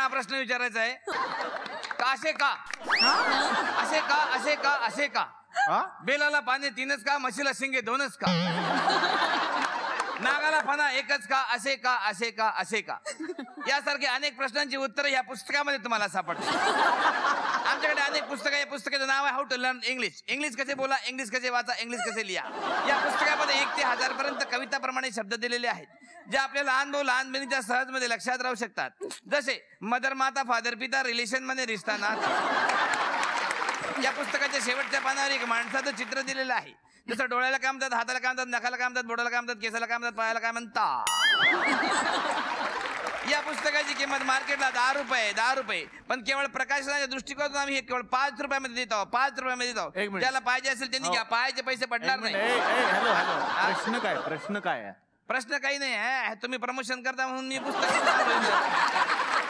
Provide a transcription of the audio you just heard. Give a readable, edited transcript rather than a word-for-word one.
हा प्रश्न विचारायचा आहे का असे का असे का असे का असे का बेलाला पाने तीनच का म्हशीला शिंगे दोनच का नागाला फणा एकच का असे का असे का असे का यासारखे अनेक प्रश्नांची उत्तरं या पुस्तकामध्ये तुम्हाला सापडतात. आमच्याकडे अनेक पुस्तकं. या पुस्तकाचं नाव आहे how to learn English. English कसे बोला, इंग्लिश कसे वाचा, इंग्लिश कसे लिहा. या पुस्तकामध्ये 1 ते 1000 पर्यंत कविताप्रमाणे शब्द दिलेले आहेत जे आपल्या लहानपणीच्या सहजमध्ये लक्षात राहू शकतात. जसे मदर माता फादर पिता रिलेशन मध्ये रिश्ता नाता. या पुस्तकाच्या शेवटच्या पानावर एक माणसाचं चित्र दिलेलं आहे. जसं डोळ्याला काय म्हणतात, हाताला काय म्हणतात, नखाला काय म्हणतात, बोटाला काय म्हणतात, केसाला काय म्हणतात, पायाला काय म्हणतात. या पुस्तकाची किंमत मार्केटला 10 रुपये पण केवळ प्रकाशनाच्या दृष्टिकोनातून आम्ही हे केवळ 5 रुपयामध्ये देत आहोत. 5 रुपयामध्ये देत आहोत. ज्याला पाहिजे असेल त्यांनी घ्या. पायाचे पैसे पडणार नाही. प्रश्न काय प्रश्न काही नाही आहे. तुम्ही प्रमोशन करता म्हणून मी पुस्तक